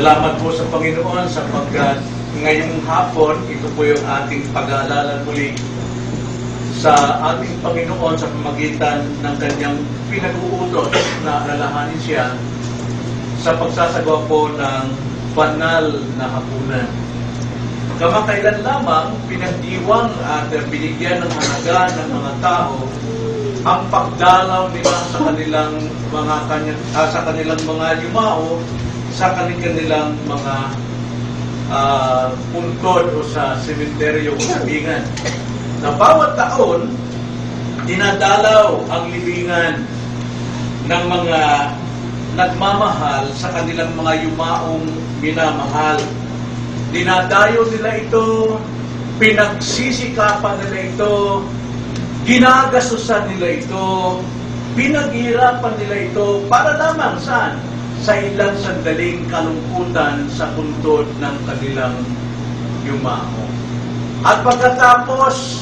Salamat po sa Panginoon sapagkat ngayong hapon, ito po yung ating pag-aalala muli sa ating Panginoon sa pamagitan ng kanyang pinag-uutos na alalahanin siya sa pagsasagawa po ng banal na hapunan. Kamakailan lamang pinagdiwang at binigyan ng halaga ng mga tao ang pagdalaw nila sa kanilang mga yumao, sa kanilang mga puntod o sa sementeryo o libingan. Na bawat taon, dinadalaw ang libingan ng mga nagmamahal sa kanilang mga yumaong minamahal. Dinadayo nila ito, pinagsisikapan nila ito, ginagastusan nila ito, pinaghirapan nila ito para lamang saan? Sa ilang sandaling kalungkutan sa puntod ng kanilang yumao. At pagkatapos,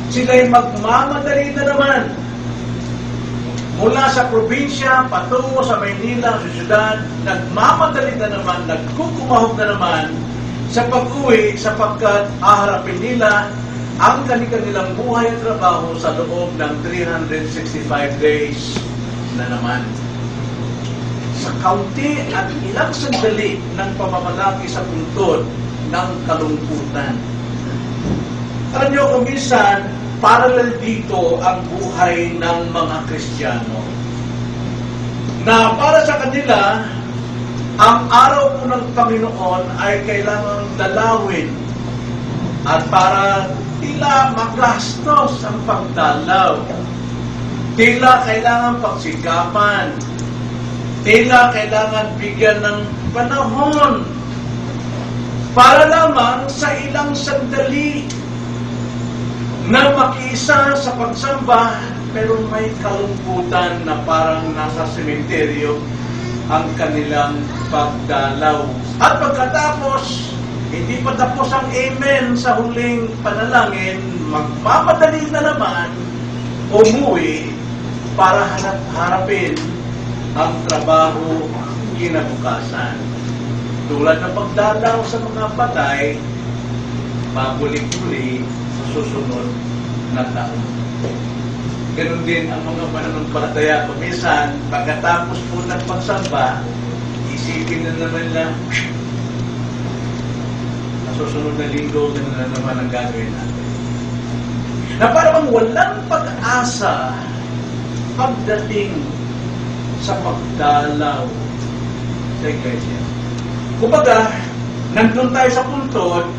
sila'y magmamadali na naman mula sa probinsya patungo sa Maynila, sa syudad, nagmamadali na naman, nagkukumahog na naman sa pag-uwi sapagkat aharapin nila ang kanilang buhay at trabaho sa loob ng 365 days na naman. Sa kaunti at ilang sandali ng pamamalaki sa puntod ng kalungkutan. Alam niyo kung minsan, parallel dito ang buhay ng mga Kristiyano. Na para sa kanila, ang araw po ng Panginoon ay kailangang dalawin at para tila magastos ang pagdalaw. Tila kailangan pagsikapan. Tila kailangan bigyan ng panahon para lamang sa ilang sandali na makiisa sa pagsamba pero may kalungkutan na parang nasa sementeryo ang kanilang pagdalaw. At pagkatapos, hindi pa tapos ang amen sa huling panalangin, magmamadali na naman umuwi para harapin ang trabaho kinabukasan. Tulad ng pagdalaw sa mga patay, mabuli-buli sa susunod na taon. Ganun din ang mga mananampalataya. Kuminsan, pagkatapos po ng pagsamba, isipin na naman nila, sa susunod na linggo, ganun na naman ang gagawin natin. Na parang walang pag-asa pagdating sa pagdalaw sa iglesia. Kumbaga, nandun tayo sa puntod,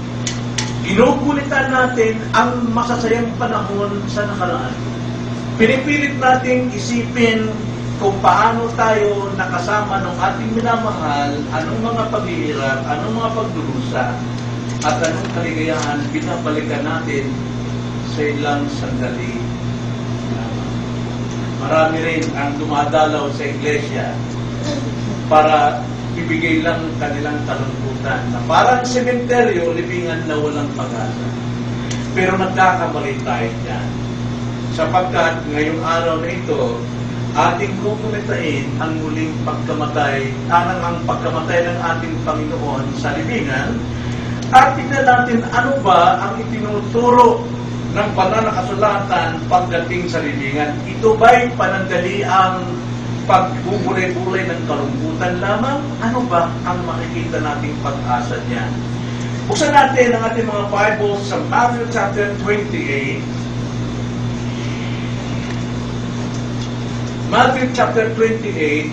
ginugulitan natin ang masasayang panahon sa nakaraan. Pinipilit nating isipin kung paano tayo nakasama ng ating minamahal, anong mga paghihirap, anong mga pagdurusa, at anong kaligayahan binabalikan natin sa ilang sandali. Marami rin ang dumadalaw sa iglesia para ibigay lang kanilang kalungkutan na parang sementeryo, libingan na walang pag-asa. Pero nagkakamali tayo dyan. Sapagkat ngayong araw na ito, ating kukumitain ang muling pagkamatay, ang pagkamatay ng ating Panginoon sa libingan, at tignan natin ano ba ang itinuturo ng banal na kasulatan pagdating sa libingan. Ito ba'y panandali ang pagbubulay-bulay ng kalungkutan lamang? Ano ba ang makikita nating pag-asa niyan? Buksan natin ang ating mga Bibles sa Matthew chapter 28. Matthew chapter 28.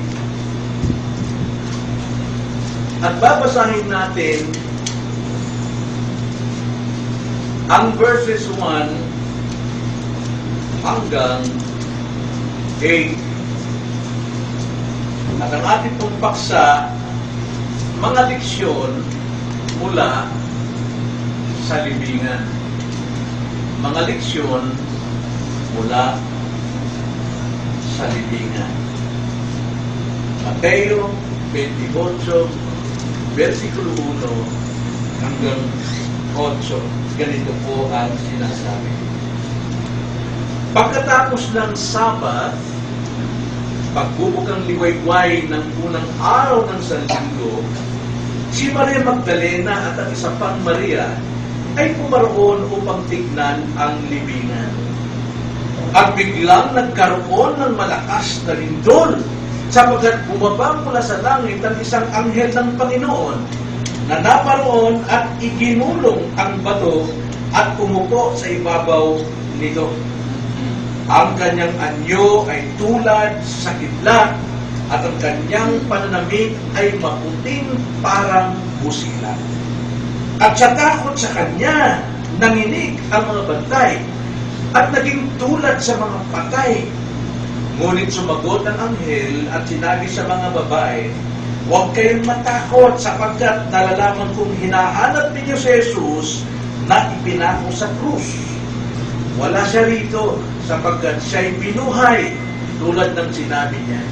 At babasahin natin ang verses 1 hanggang 8. At ang ating pong paksa, mga leksyon mula sa libingan. Mga leksyon mula sa libingan. Mateo 28, versikulo 1 hanggang 8. Ganito po ang sinasabi. Pagkatapos ng Sabat, pagbubukang liwayway ng unang araw ng Sanlinggo, Si Maria Magdalena at ang isa pang Maria ay pumaroon upang tignan ang libingan. At biglang nagkaroon ng malakas na lindol, sapagkat bumaba mula sa langit ang isang anghel ng Panginoon na naparoon at iginulong ang bato at umupo sa ibabaw nito. Ang kanyang anyo ay tulad sa kidlat at ang kanyang pananamit ay maputing parang busilan. At sa takot sa kanya, nanginig ang mga bantay at naging tulad sa mga patay. Ngunit sumagot ang anghel at sinabi sa mga babae, huwag kayong matakot sapagkat nalalaman kong hinahanap ninyo si Jesus na ipinako sa krus. Wala siya rito sapagkat siya'y binuhay tulad ng sinabi niya.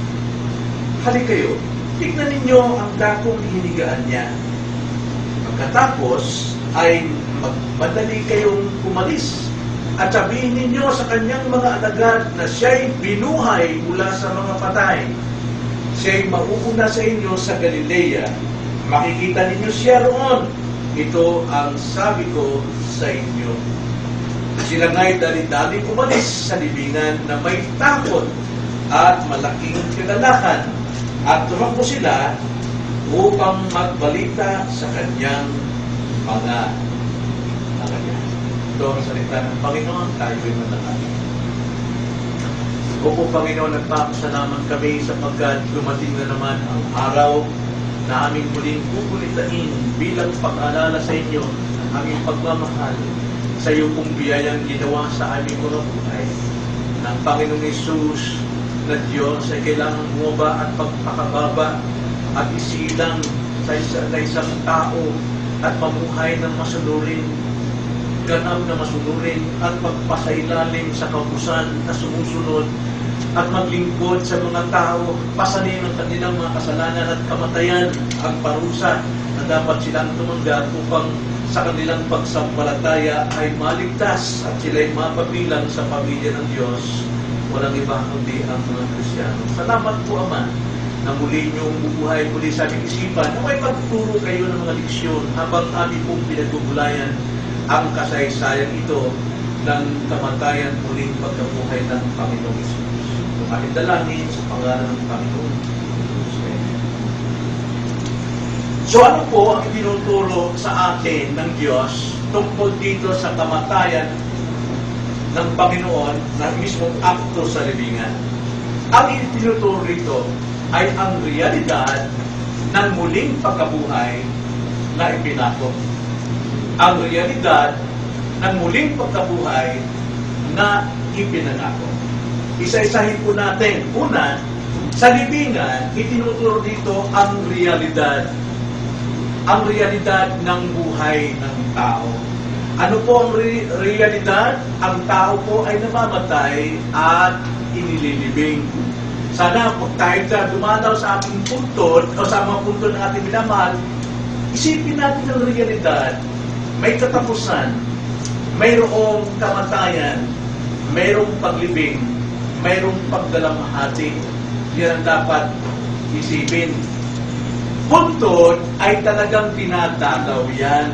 Halik kayo, tignan ninyo ang dakong hinigaan niya. Pagkatapos ay magmadali kayong umalis at sabihin ninyo sa kanyang mga alagad na siya'y binuhay mula sa mga patay. Siya'y mauuna sa inyo sa Galilea. Makikita ninyo siya roon. Ito ang sabi ko sa inyo. Sila nga'y dali-dali umalis sa libingan na may takot at malaking kagalakan. At tumakbo sila upang magbalita sa kanyang mga alagad. Ito ang salita ng Panginoon, tayo'y manalangin. Opo Panginoon, nagpapasalamat kami sapagkat dumating na naman ang araw na aming muling pupulitain bilang pag-alala sa inyo ang aming pagmamahal sa iyo pong biyayang ginawa sa aming mga buhay. Ng Panginoong Hesus na Diyos ay kailangan bumaba at pagpakababa at isilang sa isang tao at mamuhay ng masunurin, ganap na masunurin at magpasailalim sa kautusan na sumusunod at maglingkod sa mga tao, pasanin ang kanilang mga kasalanan at kamatayan ang parusa na dapat silang tumanggap upang sa kanilang pagsampalataya ay maligtas at sila'y mapabilang sa pamilya ng Diyos. Walang iba kundi ang mga Kristiyano. Salamat po, Ama, na muli niyong bubuhay muli sa aming isipan na may pagturo kayo ng mga leksyon habang aming pong pinagbubulayan ang kasaysayan ito ng kamatayan muling pagkabuhay ng Panginoong Hesus. Ang aming dalangin sa pangalan ng Panginoon. So ano po ang tinuturo sa atin ng Diyos tungkol dito sa kamatayan ng Panginoon na mismong akto sa libingan? Ang itinuturo rito ay ang realidad ng muling pagkabuhay na ipinako. Ang realidad ng muling pagkabuhay na ipinangako. Isa-isahin po natin. Una, sa libingan, itinuturo dito ang realidad ng buhay ng tao. Ano po ang realidad? Ang tao po ay namamatay at inililibing. Sana pag tayo dumadaw sa ating puntod o sa mga puntod ng ating minamahal, isipin natin ang realidad. May katapusan, mayroong kamatayan, mayroong paglibing, mayroong pagdalamhati. Yan ang dapat isipin. Puntod ay talagang dinadalaw yan.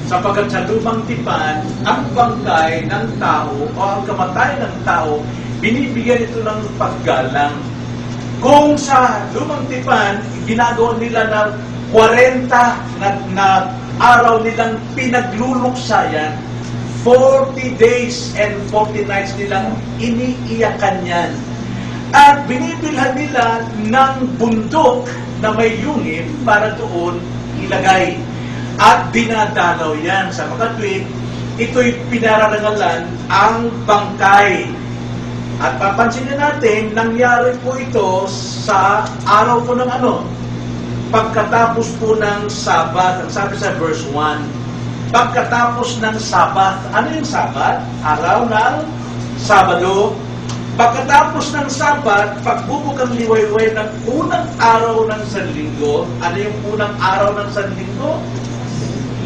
Sapagkat sa lumang tipan, ang bangkay ng tao o ang kamatayan ng tao, binibigyan ito ng paggalang. Kung sa lumang tipan, ginagawa nila ng 40 na araw nilang pinagluluksayan, 40 days and 40 nights nilang iniiyakan yan. At binibilhan nila ng bundok na may yungib para doon ilagay. At dinadalaw yan sa mga tuwid. Ito'y pinararangalan ang bangkay. At papansinin natin, nangyari po ito sa araw po ng pagkatapos po ng Sabat. Ang sabi sa verse 1, pagkatapos ng Sabat. Ano yung Sabat? Araw ng Sabado. Pagkatapos ng Sabat, pagbubukang liwayway ng unang araw ng Sanlinggo. Ano yung unang araw ng Sanlinggo?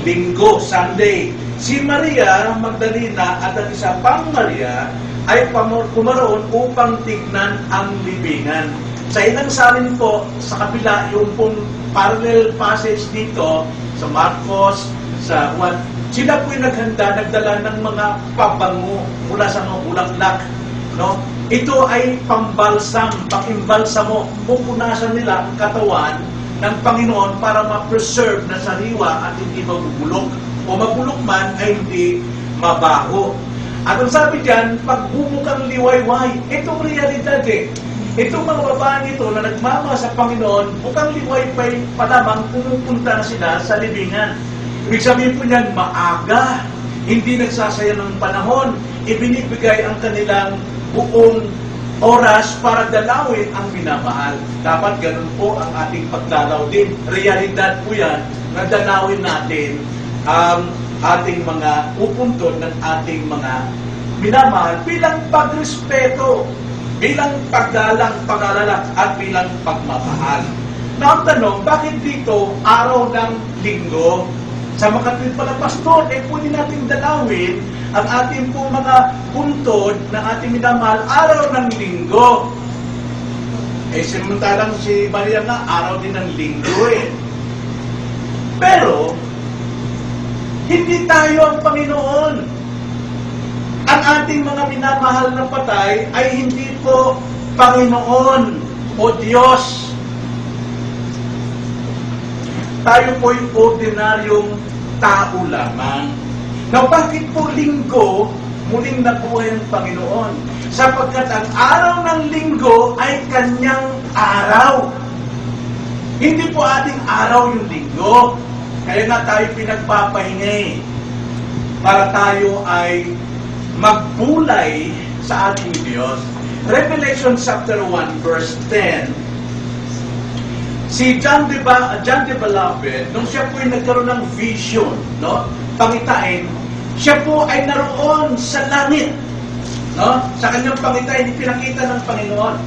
Linggo, Sunday. Si Maria Magdalena at ang isa pang Maria ay pumaroon upang tignan ang libingan. Sa ilang salin po, sa kabila, yung pong parallel passage dito sa Marcos, sa Juan. Sila po'y naghanda, nagdala ng mga pabango mula sa mga bulaklak. No? Ito ay pambalsam, pangimbalsamo. Pupunasan nila ang katawan ng Panginoon para ma-preserve na sariwa at hindi mabubulok. O mabulok man ay hindi mabaho. At ang sabi dyan, pagbubukang liwayway, itong realidad eh. Itong mga babaeng ito na nagmama sa Panginoon, bukang liwayway pa lamang pumupunta na sila sa libingan. Ibig sabihin po niyan, maaga, hindi nagsasayang ng panahon, ibinibigay ang kanilang buong oras para dalawin ang minamahal. Dapat ganun po ang ating pagdalaw din. Realidad po yan, na dalawin natin ang ating mga pupuntod ng ating mga minamahal bilang pagrespeto, bilang paggalang, pag-alala, at bilang pagmamahal. Na ang tanong, bakit dito araw ng linggo? Sa makatwid pala pastor, pwede natin dalawin ang ating po mga puntod ng ating minamahal araw ng linggo. Samantalang si Maria nga, araw din ng linggo eh. Pero, hindi tayo ang Panginoon. Ang ating mga minamahal na patay ay hindi po Panginoon o Diyos. Tayo po yung ordinaryong tao lamang. Now, bakit po linggo muling nabuhay ang Panginoon? Sapagkat ang araw ng linggo ay kanyang araw. Hindi po ating araw yung linggo. Kaya na tayo pinagpapahinga para tayo ay magbulay sa ating Diyos. Revelation chapter 1 verse 10. Si John the Beloved, nung siya po ay nagkaroon ng vision, no? Pangitain, siya po ay naroon sa langit. No? Sa kanyang pangitain, pinakita ng Panginoon.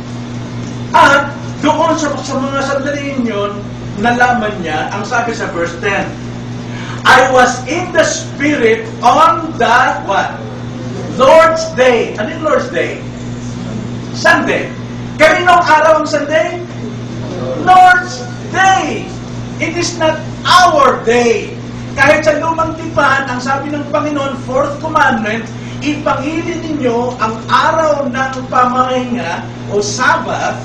At doon sa mga sandaliin yun, nalaman niya, ang sabi sa verse 10, I was in the Spirit on the what? Lord's Day. Ano yung Lord's Day? Sunday. Kaninong araw ang Sunday? Lord's Day. It is not our day. Kahit sa lumang tipan, ang sabi ng Panginoon, fourth commandment, ipangili ninyo ang araw ng pamahinga o Sabbath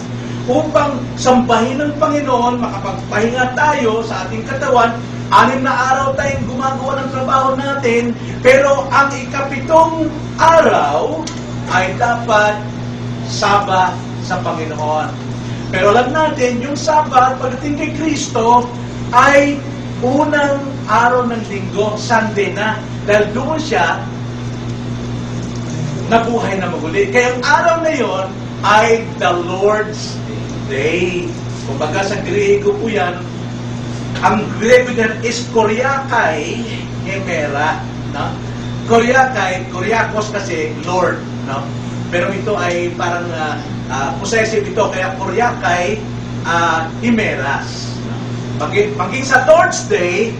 upang sambahin ng Panginoon, makapagpahinga tayo sa ating katawan. 6 na araw tayong gumagawa ng trabaho natin, pero ang ikapitong araw ay dapat Sabbath sa Panginoon. Pero alam natin, yung Sabbath, pagdating kay Kristo, ay unang araw ng linggo, Sunday na. Dahil doon siya nabuhay na maguli. Kaya ang araw na yon ay the Lord's Day. Kumbaga sa Griego po yan, ang Griego yan is Kyriakai Hemera. No? Kyriakos kasi Lord. No? Pero ito ay parang possessive ito, kaya Kyriakai Himeras. Maging sa Lord's Day,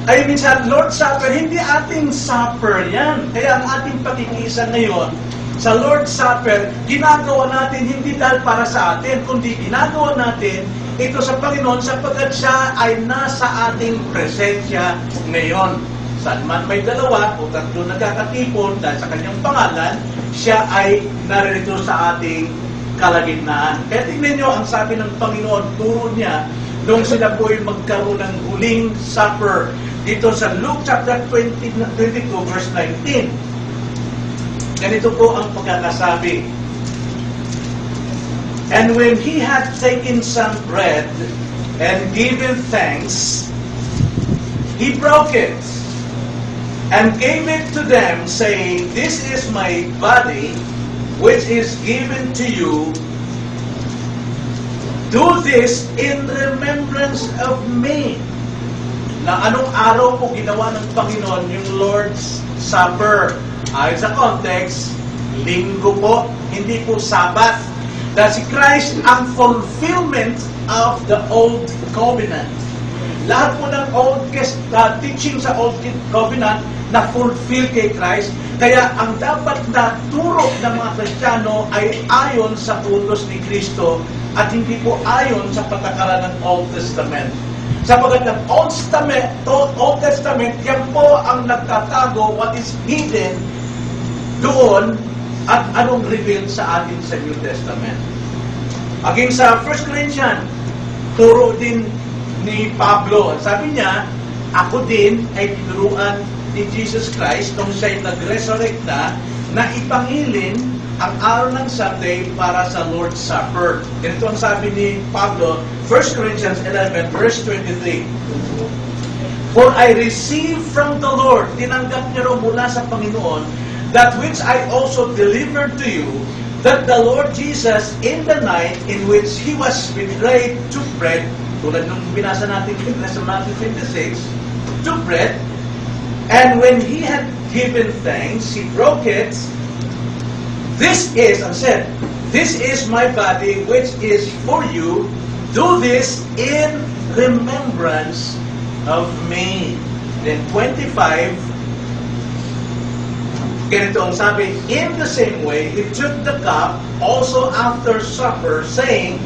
ay minsan Lord's Supper, hindi ating supper yan. Kaya ang ating pakikiisa ngayon, sa Lord's Supper, ginagawa natin hindi dahil para sa atin, kundi ginagawa natin ito sa Panginoon sapagkat siya ay nasa ating presensya ngayon. Saan man may 2 o 3 nagkakatipon dahil sa kanyang pangalan, siya ay naririto sa ating kalagitnaan. Kaya tingnan nyo, ang sabi ng Panginoon, turo niya, nung sila po ay magkaroon ng huling supper, dito sa Luke chapter 22 verse 19. Ganito po ang pagkakasabi. And when he had taken some bread and given thanks, he broke it and gave it to them, saying, This is my body, which is given to you. Do this in remembrance of me. Na anong araw po ginawa ng Panginoon yung Lord's Supper? Ayon sa context, linggo po, hindi po Sabbath. Dahil si Christ ang fulfillment of the Old Covenant. Lahat po ng teaching sa Old Covenant na fulfill kay Christ. Kaya ang dapat na turok ng mga Kristiyano ay ayon sa utos ni Kristo at hindi po ayon sa patakaran ng Old Testament. Sapagkat ang Old Testament, yan po ang nagtatago what is hidden doon at anong revealed sa atin sa New Testament. Again sa 1 Corinthians, turo din ni Pablo. Sabi niya, ako din ay tinuruan ni Jesus Christ nung siya'y nag-resurrect na ipangilin ang araw ng Sunday para sa Lord's Supper. Ganito ang sabi ni Pablo, 1 Corinthians 11, verse 23. For I received from the Lord, tinanggap niyo raw mula sa Panginoon, that which I also delivered to you, that the Lord Jesus, in the night in which He was betrayed, took bread, tulad nung binasa natin sa Matthew 26, took bread, and when He had given thanks, He broke it. This is, and said, this is my body which is for you. Do this in remembrance of me. Then 25, ganito ang sabi, in the same way, He took the cup also after supper, saying,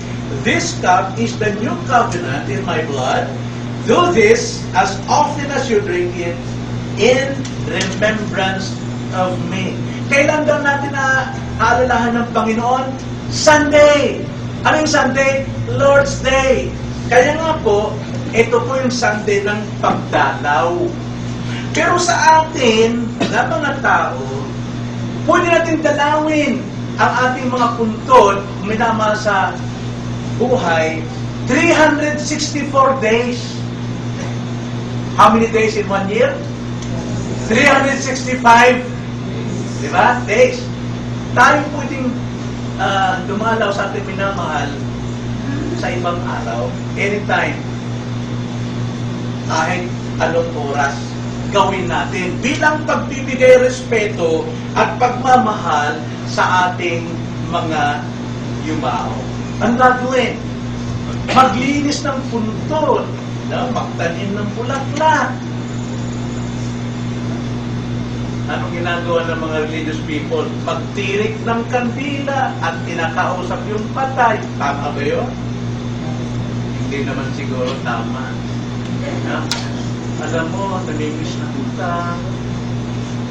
this cup is the new covenant in my blood. Do this as often as you drink it in remembrance of me. Kailan daw natin na aalalahan ng Panginoon? Sunday! Anong Sunday? Lord's Day. Kaya nga po, ito po yung Sunday ng pagdalaw. Pero sa atin, na mga tao, pwede natin dalawin ang ating mga puntod, minamahal sa buhay, 364 days. How many days in 1 year? 365 diba? Days. Tayo pwedeng dumalaw sa ating minamahal sa ibang araw, anytime, kahit anong oras, gawin natin bilang pagbibigay respeto at pagmamahal sa ating mga yumao. Ang gagawin, maglinis ng puntod, magtanim ng bulaklak. Anong ginagawa ng mga religious people? Magtirik ng kandila at kinakausap yung patay. Tama ba yun? Hindi naman siguro tama. Alam mo, namimiss na kita.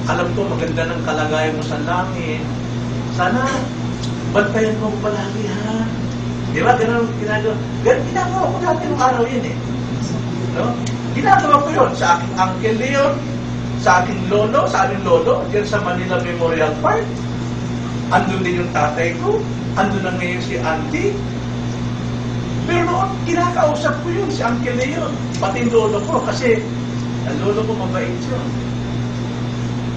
Alam ko, maganda ng kalagayan mo sa langit. Sana, bantayan mo palagi, ha? Di ba? Ganun ginagawa. Ginagawa ko dati ng araw yun, eh. No? Ginagawa ko yun sa aking Uncle Leon, sa aking lolo, sa aming lolo, dyan sa Manila Memorial Park. Andun din yung tatay ko, andun na ngayon si auntie. Pero noon, kinakausap ko yun, si Uncle Leon, pati lolo ko, kasi ang lolo ko mabait yun.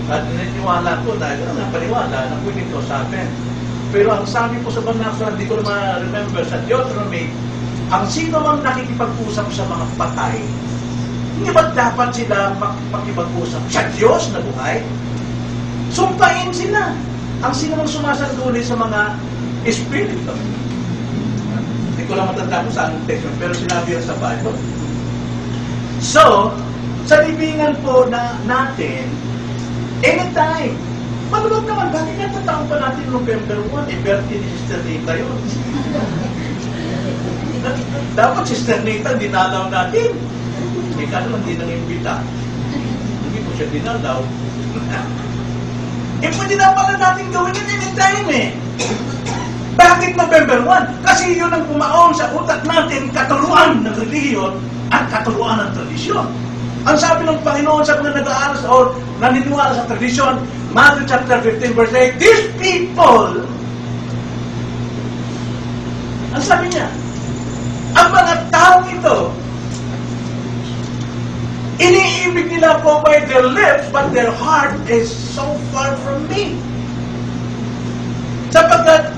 At naniniwala ko, dahil napaniwala na pwede ito sa akin. Pero ang sabi ko sa Banaksan, hindi ko na ma-remember, sa Deuteronomy, ang sino mang nakikipag-usap sa mga patay, hindi ba dapat sila makipag-usap sa Diyos na buhay? Sumpain sila. Ang sino mang sumasangguni sa mga espiritu. Hindi ko lang matanda kung saan ang text, pero sinabi yan sa Bible. So, sa libingan po na natin, anytime, maluwag naman, bakit natataon pa natin November 1? Birthday ni Sister Nita yun. Dapat Sister Nita, dinalaw natin. Ika naman, hindi nang imbita. Hindi po siya dinalaw. Pwede na pala natin gawin yun anytime, eh. Bakit November 1? Kasi yun ang pumaong sa utak natin, katuruan ng reliyon at katuruan ng tradisyon. Ang sabi ng Panginoon sa mga nag-aaral o naniniwala sa tradisyon, Matthew chapter 15 verse 8, these people, ang sabi niya, ang mga taong ito, iniibig nila po by their lips, but their heart is so far from me. Sapagkat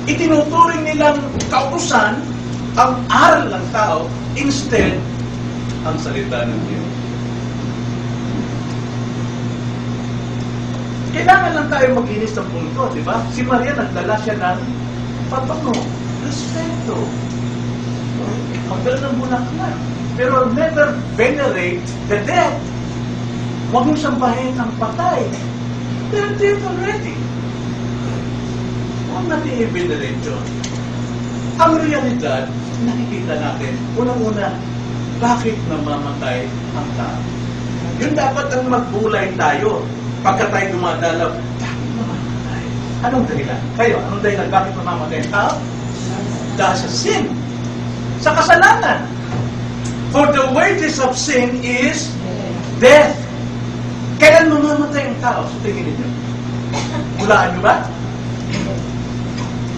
itinuturing nilang kautusan ang aral ng tao, instead, ang salita ng Diyos. Kailangan lang tayo mag-inis ng punto, di ba? Si Maria nagdala siya ng patungo, respeto. Magdala ng bulaklak. Pero never venerate the dead. Huwag mong sambahin ang patay. They're dead already. Huwag natin i-venerate yun. Ang realidad, nakikita natin, unang-una, bakit namamatay ang tao? Yun dapat ang magbulay tayo. Pagka tayo dumadalaw, bakit namamatay? Anong dahilan? Kayo, anong dahilan? Bakit namamatay ang tao? Dahil sa sin. Sa kasalanan. For the wages of sin is death. Kailan mamamatay ang tao? Sa tingin ninyo? Hulaan nyo ba?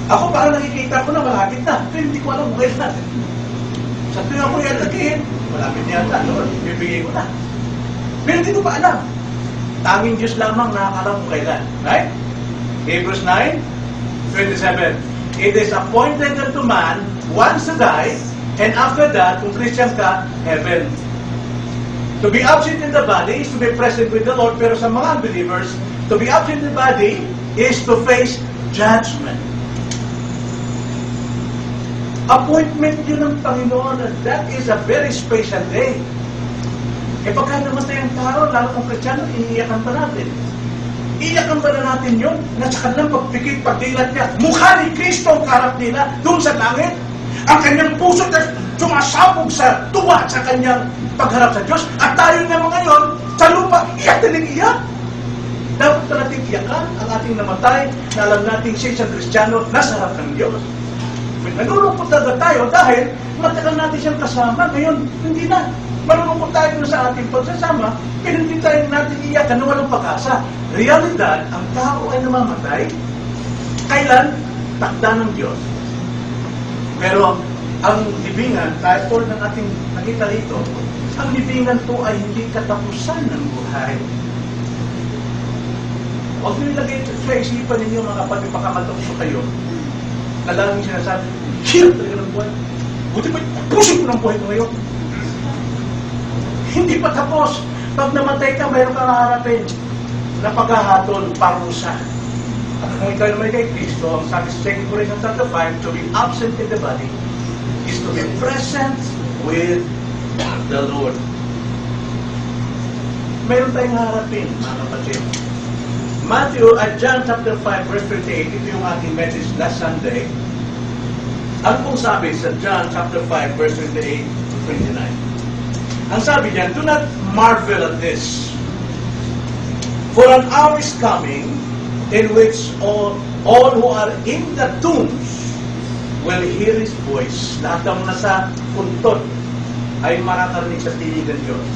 Ako parang nakikita ko na malapit na. Pero hindi ko alam kung kailan. Sa tuwing ako yatagihin, malapit na yata. Lord, bibigay ko na. Pero hindi ko pa alam. Tanging Diyos lamang nakakalam kung kailan. Right? Hebrews 9:27. It is appointed unto man once to die, and after that, kung Christian ka, heaven. To be absent in the body is to be present with the Lord, pero sa mga unbelievers, to be absent in the body is to face judgment. Appointment yun ng Panginoon, and that is a very special day. E pagka namatay ang tao, lalo kung Kristiyano, iiyakan pa natin. Iiyakan ba na natin yun? Na sa kanilang pagpikit, pagdilat niya, mukha ni Kristo ang karap nila doon sa langit. Ang kanyang puso na sumasabog sa tuwa sa kanyang pagharap sa Diyos. At tayo naman ngayon, sa lupa, iyak na iyak. Dapat na natin iyakan ang ating namatay, na alam natin siya isang Kristiyano, nasa harap ng Diyos. Nalulungkot talaga tayo dahil matagal natin siyang kasama. Ngayon, hindi na. Malulungkot tayo na sa ating pagsasama, pero hindi tayo natin iyakan na walang pag-asa. Realidad, ang tao ay namamatay. Kailan? Takda ng Diyos. Pero ang libingan, kahit tulad ng ating nakita rito, ang libingan po ay hindi katapusan ng buhay. Huwag nyo ilagay sa isipan ninyo mga kapatid, pakamatokso kayo. Laging sinasabi, hirap talaga ng buhay. Buti ba, pusin ko ng buhay ko ngayon. Hindi pa tapos. Pag namatay ka, mayroon kang haharapin na paghahatol, parusa. At kung ikaw naman kay Kristo, ang sabi sa 2 Corinthians 5, to be absent in the body is to be present with the Lord. Mayroon tayong haharapin, mga kapatid. John chapter 5, verse 28, ito yung ating message last Sunday. Ano pong sabi sa John chapter 5, verse 28 to 29? Ang sabi niyan, do not marvel at this. For an hour is coming in which all who are in the tombs will hear His voice. Lahat ng nasa puntod ay makakarinig sa tinig ng Diyos.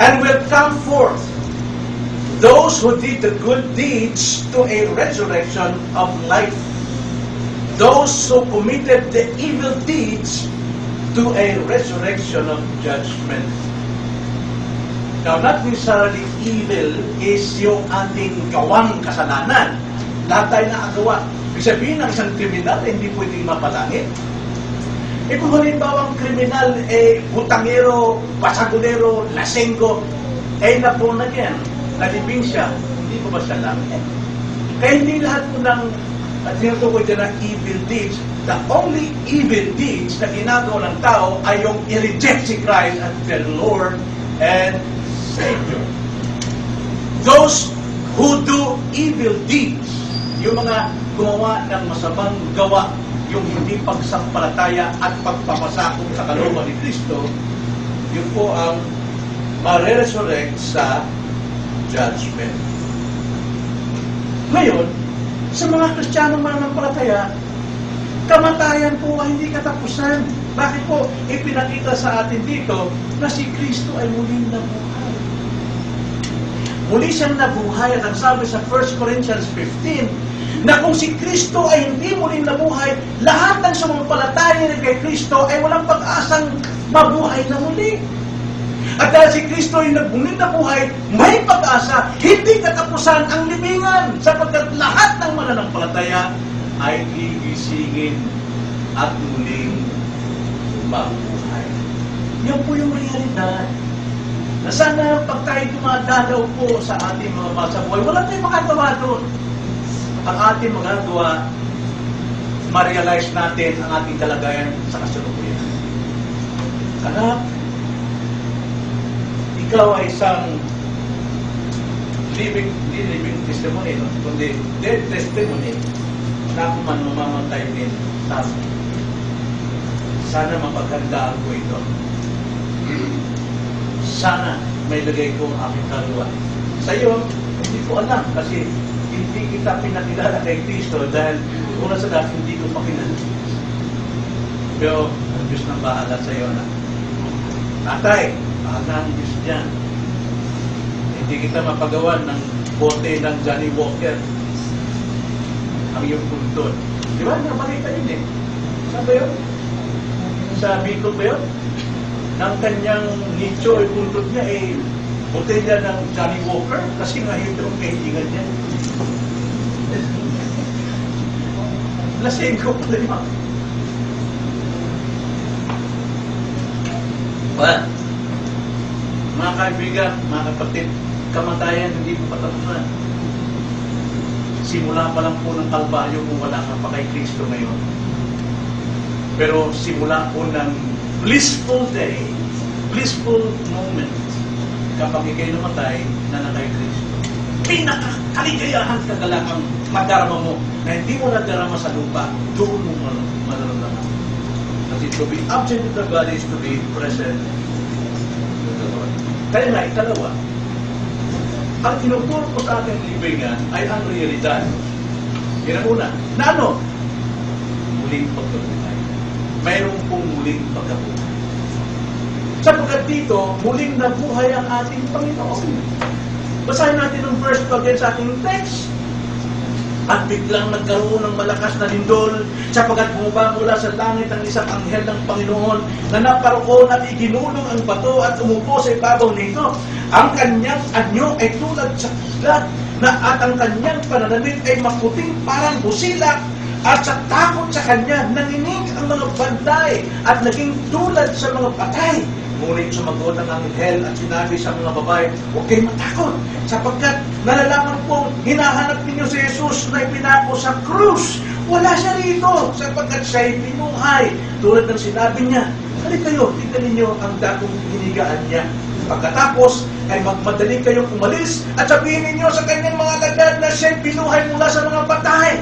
And will come forth those who did the good deeds to a resurrection of life. Those who committed the evil deeds to a resurrection of judgment. Now, not necessarily evil is yung ating gawang kasalanan. Lahat tayo nakagawa. Ibig sabihin ng isang kriminal, hindi pwedeng mapalangit. Kung halimbawa ang kriminal, butangero, basagulero, lasenggo, napon na yan. Nalibing siya, hindi ko ba siya langit? Kaya hindi lahat po ng tinutukoy dyan ng evil deeds. The only evil deeds na ginagawa ng tao ay yung i-reject si Christ as the Lord and Savior. Those who do evil deeds, yung mga gumawa ng masamang gawa, yung hindi pagsampalataya at pagpapasakop sa kalooban ni Kristo, yun po ang ma-resurrect sa judgment. Ngayon, sa mga Kristiyanong mananampalataya, kamatayan po ay hindi katapusan. Bakit po? Ipinakita sa atin dito na si Kristo ay muling nabuhay. Muli siyang nabuhay at ang sabi sa 1 Corinthians 15, na kung si Kristo ay hindi muling nabuhay, lahat ng sumampalataya kay Kristo ay walang pag-asang mabuhay na muli. At dahil si Kristo ay nagmuling na buhay, may pag-asa, hindi katapusan ang libingan, sapagkat lahat ng mananampalataya ay gigisingin at muling mabuhay. Yan po yung realidad. Na sana pag tayo dumadalaw po sa ating mga basa buhay, wala tayong makagawa doon. Ang ating magagawa, ma-realize natin ang ating kalagayan sa kasalukuyan. Anak, ikaw ay isang living testimony, no? Kundi dead testimony na ako man mamamatay din. Sana mapaghandaan ko ito. sana may lagay ko ang aking kaluluwa. Sa iyo, hindi ko alam kasi hindi kita pinakilala kay Kristo dahil una sa lahat hindi ko pakilala. Pero ang Diyos nang bahala sa iyo na. Tatay, bahala ang Diyos dyan. Hindi kita mapagawan ng bote ng Johnny Walker ang iyong puntod. Di ba? Nabalita yun eh. Saan ba yun? Sa Bicol ba yun? Ng kanyang nicho, puntod niya eh botelya ng Johnny Walker kasi nga yun yung kahilingan niya. Lasing ko pala yun. Well, mga kaibigan, mga kapatid, kamatayan hindi po patapusan. Simula pa lang po ng Kalbaryo kung wala ka pa kay Kristo ngayon. Pero simula po ng blissful day, blissful moment, kapag ikay namatay na kay Kristo. Pinakakaligayahan kagalaang madarama mo na hindi mo nadarama sa lupa, doon mo manaramdaman. Kasi to be absent with the body is to be present with the Lord. Kaya nga, ikalawa, ang tinuturo ko sa ating libingan ay ang realidad. Yan ang una. Na ano? Muling pagkabuhay. Mayroon pong muling pagkabuhay. Sapagkat dito, muling nabuhay ang ating Panginoon. Basahin natin ang verse 2 again sa ating text. At biglang nagkaroon ng malakas na lindol, sapagkat bumaba mula sa langit ang isang anghel ng Panginoon na naparoon at iginulong ang bato at umupo sa ibabaw nito. Ang kanyang anyo ay tulad sa kislat na at ang kanyang pananamit ay maputing parang busilak. At sa takot sa kanya, nanginig ang mga bantay at naging tulad sa mga patay. Ngunit sumagot ang anghel at sinabi sa mga babae, huwag kayong matakot, sapagkat nalalaman pong hinahanap ninyo si Jesus na ipinako sa krus. Wala siya rito, sapagkat siya'y binuhay. Tulad ng sinabi niya, halika kayo, tignan ninyo ang datong hinigaan niya. Pagkatapos, ay magmadali kayong umalis at sabihin ninyo sa kanyang mga alagad na siya'y binuhay mula sa mga patay.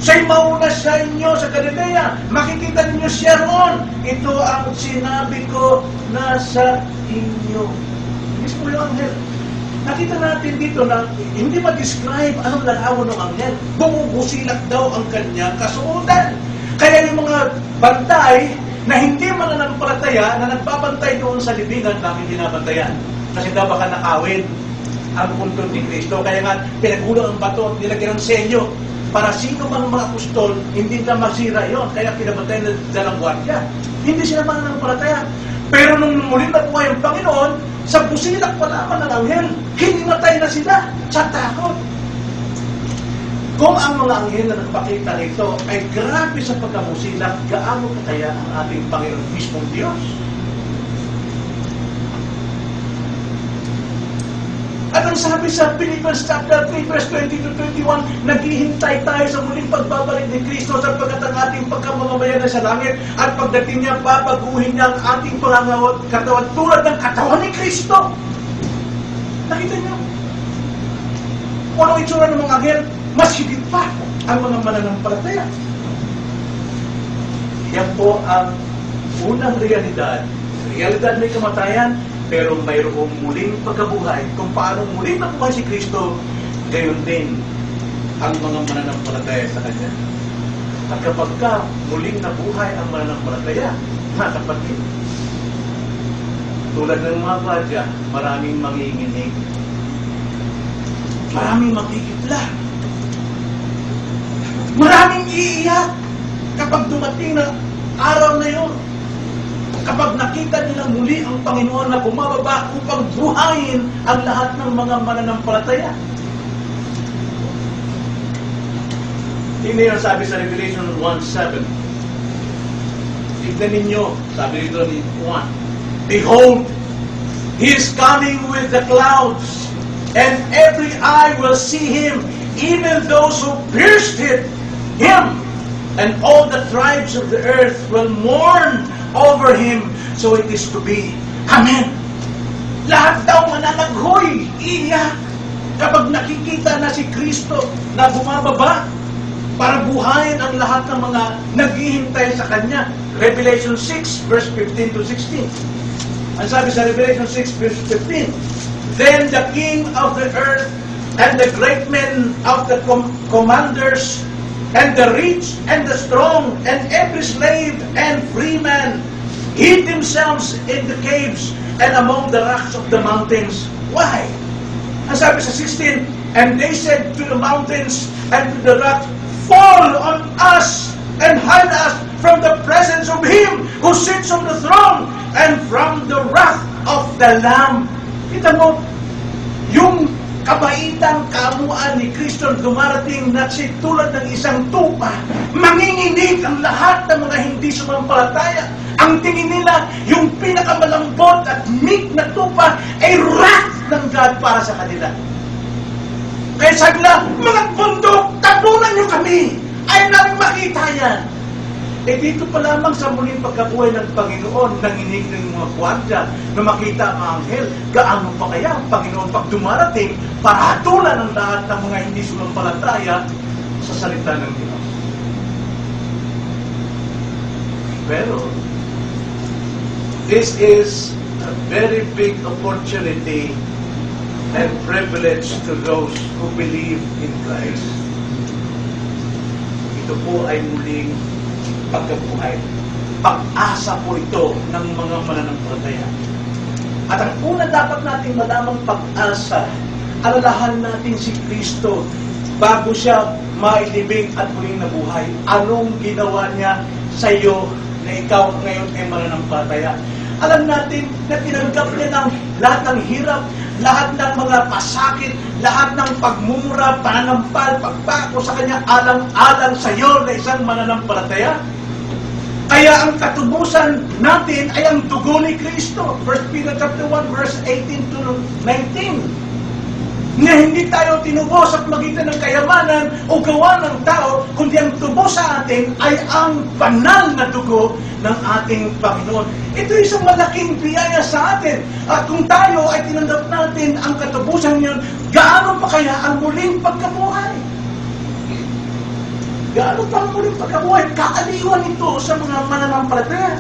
Siya'y mauna sa inyo sa Galilea. Makikita ninyo siya roon. Ito ang sinabi ko na sa inyo. Mismo yung anghel. Nakita natin dito na hindi ma-describe anong larawan ng anghel. Bumubusilak daw ang kanyang kasuotan. Kaya yung mga bantay na hindi mananampalataya na nagbabantay doon sa libingan namin binabantayan. Kasi daw baka nakawin ang puntod ni Kristo. Kaya nga pinagulang ang bato at nilagyan ng selyo. Para sino mang mga apostol, hindi na masira yon. Kaya pinabantay na dalang gwardiya. Hindi sila mananampalataya. Pero nung muli na buhay ang Panginoon, sa busilak pa naman ng anghel, hinimatay na sila sa takot. Kung ang mga anghel na nagpakita nito ay grabe sa pagkabusilak, gaano pa kaya ang ating Panginoon mismong Diyos? At ang sabi sa Philippians chapter 3 verse 20-21, naghihintay tayo sa muling pagbabalik ni Kristo sapagkat ang ating pagkamamayan na sa langit at pagdating niya, babaguhin niya ang ating katawan tulad ng katawan ni Kristo. Nakita niyo? Kung ano itsura ng mga anghel, mas higit pa ang mga mananampalataya. Yan po ang unang realidad. Realidad may kamatayan, pero mayroong muling pagkabuhay. Kung paano muling nabuhay si Kristo, gayon din ang mga mananampalataya sa Kanya. At kapag ka muling nabuhay ang mananampalataya, mga kapatid, tulad ng mga gwardiya, maraming manginginig. Maraming magkikitla. Maraming iiyak kapag dumating na araw na yun. Kapag nakita nila muli ang Panginoon na bumababa upang buhayin ang lahat ng mga mananampalataya. Hindi yung sabi sa Revelation 1:7. Tignan ninyo, sabi dito ni Juan, behold, He is coming with the clouds, and every eye will see Him, even those who pierced Him, and all the tribes of the earth will mourn over Him. So it is to be. Amen. Lahat daw mananaghoy, iyak, kapag nakikita na si Kristo na bumababa para buhayin ang lahat ng mga naghihintay sa Kanya. Revelation 6 verse 15-16. Ang sabi sa Revelation 6 verse 15, then the king of the earth and the great men of the commanders and the rich and the strong and every slave and free man hid themselves in the caves and among the rocks of the mountains. Why? Ang sabi sa 16, and they said to the mountains and to the rock, fall on us and hide us from the presence of Him who sits on the throne and from the wrath of the Lamb. Kita mo, yung kabaitan, kaamuan ni Kristo dumarating na si tulad ng isang tupa, manginginig ang lahat ng mga hindi sumampalataya. Ang tingin nila, yung pinakamalambot at meek na tupa ay wrath ng God para sa kanila. Kaya sabi nila, mga bundok, tabunan niyo kami. Ayaw namin makita yan. Eh dito pa lamang sa muling pagkabuhay ng Panginoon, nanginig ng mga kwadya na makita ang anghel, gaano pa kaya ang Panginoon pag dumarating para hatulan ang lahat ng mga hindi sumampalataya sa salita ng Diyos. Pero, this is a very big opportunity and privilege to those who believe in Christ. Ito po ay muling pagkabuhay. Pag-asa po ito ng mga mananampalataya. At ang una dapat nating malamang pag-asa, alalahan natin si Kristo bago siya mailibing at muling nabuhay. Anong ginawa niya sa iyo na ikaw ngayon ay mananampalataya? Alam natin na tinanggap niya ng lahat ng hirap, lahat ng mga pasakit, lahat ng pagmumura, pananampal, pagpako sa kanya, alang-alang sa iyo na isang mananampalataya. Kaya ang katubusan natin ay ang dugo ni Kristo. 1 Peter chapter 1 verse 18 to 19. Na hindi tayo tinubos at magitan ng kayamanan o gawa ng tao, kundi ang tubos sa atin ay ang banal na dugo ng ating Panginoon. Ito isang malaking biyaya sa atin. At kung tayo ay tinanggap natin ang katubusan niyon, gaano pa kaya ang muling pagkabuhay? Gaano pa ang muling pagkabuhay? Kaaliwan ito sa mga mananampalataya.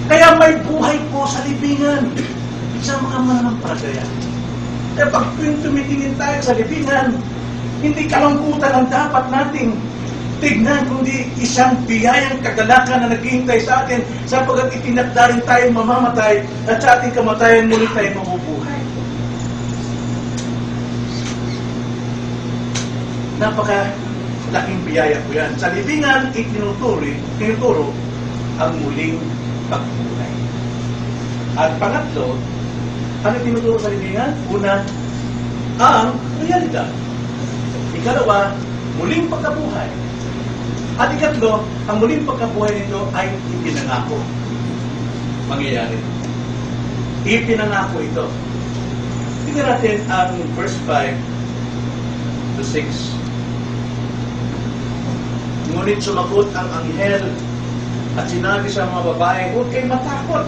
Kaya may buhay po sa libingan sa mga mananampalataya. Kaya pag tumitingin tayo sa libingan, hindi kalungkutan ang dapat nating tignan, kundi isang biyayang kagalakan na naghihintay sa atin sapagkat itinakda rin tayong mamamatay at sa ating kamatayan muli tayo mabubuhay. Napaka-laking biyaya po yan. Sa libingan, itinuturo ang muling pagbuhay. At pangatlo, ano tinuturo sa libingan? Una, ang realidad. Ikalawa, muling pagkabuhay. At ikatlo, ang muling pagkabuhay nito ay ipinangako. Mangyayari. Ipinangako ito. Tingnan natin ang verse 5 to 6. Ngunit sumagot ang anghel at sinabi sa mga babae, huwag kayong matakot.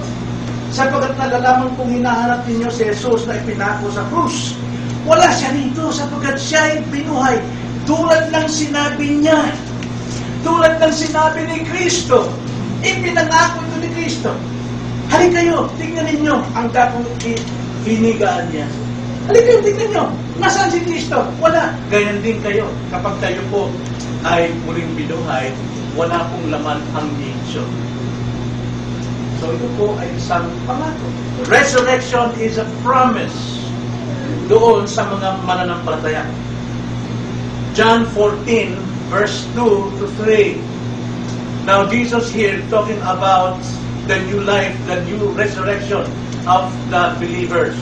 Sapagkat nalalaman kong hinahanap ninyo si Jesus na ipinako sa krus. Wala siya rito sapagkat siya ay binuhay. Tulad ng sinabi niya. Tulad ng sinabi ni Kristo. Ipinangako ito ni Kristo. Halika kayo, tingnan ninyo ang dakong hinigaan niya. Halika kayo, tingnan nyo. Nasaan si Kristo? Wala. Ganyan din kayo. Kapag tayo po ay muling binuhay, wala pong laman ang nicho. So ito po ay isang pangako. Resurrection is a promise doon sa mga mananampalataya. John 14 verse 2 to 3. Now Jesus here talking about the new life, the new resurrection of the believers.